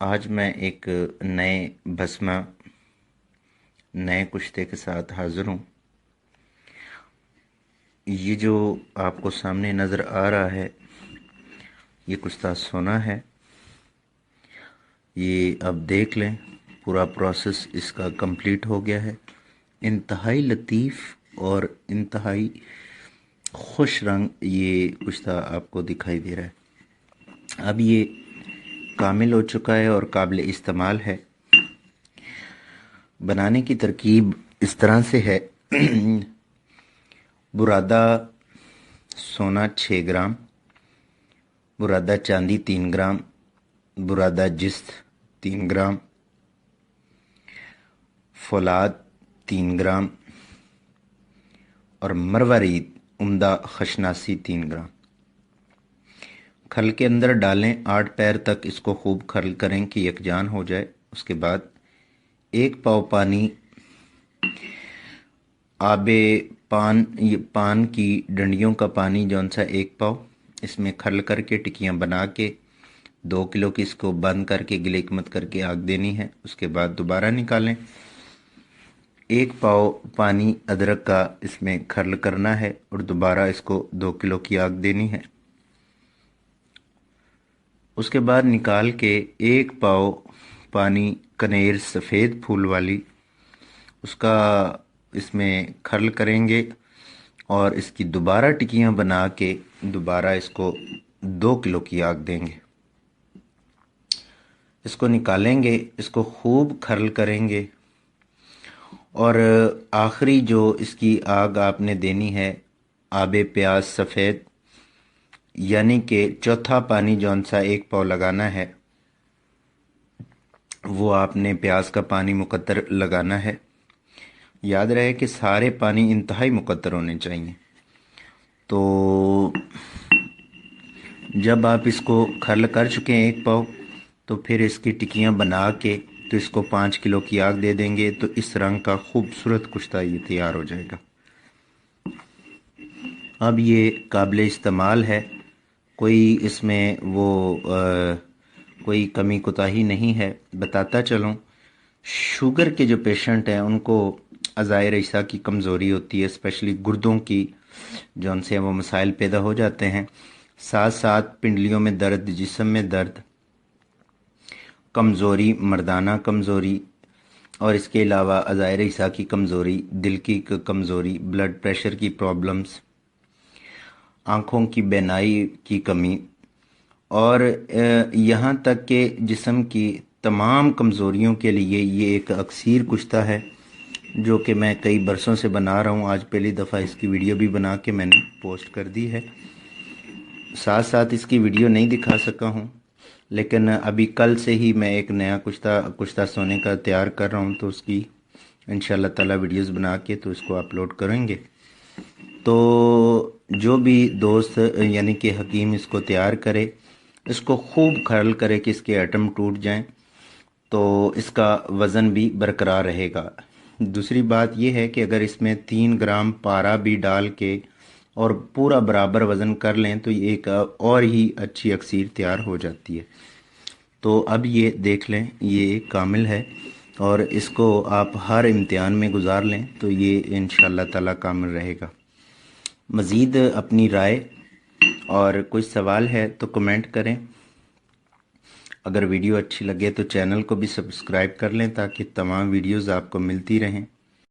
आज मैं एक नए भस्मा नए कुश्ते के साथ हाज़िर हूँ। ये जो आपको सामने नज़र आ रहा है ये कुश्ता सोना है। ये अब देख लें, पूरा प्रोसेस इसका कंप्लीट हो गया है। इंतहाई लतीफ़ और इंतहाई खुश रंग ये कुश्ता आपको दिखाई दे रहा है। अब ये कामिल हो चुका है और काबिल इस्तेमाल है। बनाने की तरकीब इस तरह से है। बुरादा सोना 6 ग्राम, बुरादा चांदी 3 ग्राम, बुरादा जिस्त 3 ग्राम, फौलाद 3 ग्राम और मरवारीद उम्दा खशनासी 3 ग्राम। खल के अंदर डालें, 8 पैर तक इसको खूब खल करें कि यकजान हो जाए। उसके बाद 1 पाव पानी आबे पान की डंडियों का पानी जौन सा 1 पाव, इसमें खल करके टिक्कियाँ बना के 2 किलो की इसको बंद करके गिलेकमत करके आग देनी है। उसके बाद दोबारा निकालें। 1 पाव पानी अदरक का इसमें खल करना है और दोबारा इसको 2 किलो की आग देनी है। उसके बाद निकाल के 1 पाव पानी कनेर सफ़ेद फूल वाली, उसका इसमें खल करेंगे और इसकी दोबारा टिक्कियाँ बना के दोबारा इसको 2 किलो की आग देंगे। इसको निकालेंगे, इसको खूब खल करेंगे और आखिरी जो इसकी आग आपने देनी है आबे प्याज सफ़ेद, यानी कि चौथा पानी जौन सा 1 पाव लगाना है वो आपने प्याज का पानी मुकद्दर लगाना है। याद रहे कि सारे पानी इंतहाई मुकद्दर होने चाहिए। तो जब आप इसको खल कर चुके हैं 1 पाव, तो फिर इसकी टिक्कियाँ बना के तो इसको 5 किलो की आग दे देंगे। तो इस रंग का खूबसूरत कुश्ता ये तैयार हो जाएगा। अब ये काबिल इस्तेमाल है, कोई इसमें कोई कमी कोताही नहीं है। बताता चलूँ, शुगर के जो पेशेंट हैं उनको अज़ायर ईसा की कमज़ोरी होती है, स्पेशली गुर्दों की जौन से वो मसाइल पैदा हो जाते हैं। साथ साथ पिंडलियों में दर्द, जिस्म में दर्द, कमज़ोरी, मर्दाना कमज़ोरी और इसके अलावा अज़ायर ईसा की कमज़ोरी, दिल की कमज़ोरी, ब्लड प्रेशर की प्रॉब्लम्स, आँखों की बेनाई की कमी और यहाँ तक कि जिस्म की तमाम कमज़ोरियों के लिए ये एक अक्सीर कुश्ता है जो कि मैं कई बरसों से बना रहा हूँ। आज पहली दफ़ा इसकी वीडियो भी बना के मैंने पोस्ट कर दी है। साथ साथ इसकी वीडियो नहीं दिखा सका हूँ, लेकिन अभी कल से ही मैं एक नया कुश्ता सोने का तैयार कर रहा हूँ, तो उसकी इंशाल्लाह ताला वीडियोस बना के तो इसको अपलोड करेंगे। तो जो भी दोस्त यानी कि हकीम इसको तैयार करे, इसको खूब खरल करे कि इसके एटम टूट जाएं, तो इसका वज़न भी बरकरार रहेगा। दूसरी बात यह है कि अगर इसमें 3 ग्राम पारा भी डाल के और पूरा बराबर वज़न कर लें तो ये एक और ही अच्छी अक्सीर तैयार हो जाती है। तो अब ये देख लें, ये कामिल है और इसको आप हर इम्तिहान में गुजार लें तो ये इंशाल्लाह ताला कामिल रहेगा। मज़ीद अपनी राय और कोई सवाल है तो कमेंट करें। अगर वीडियो अच्छी लगे तो चैनल को भी सब्सक्राइब कर लें ताकि तमाम वीडियोज़ आपको मिलती रहें।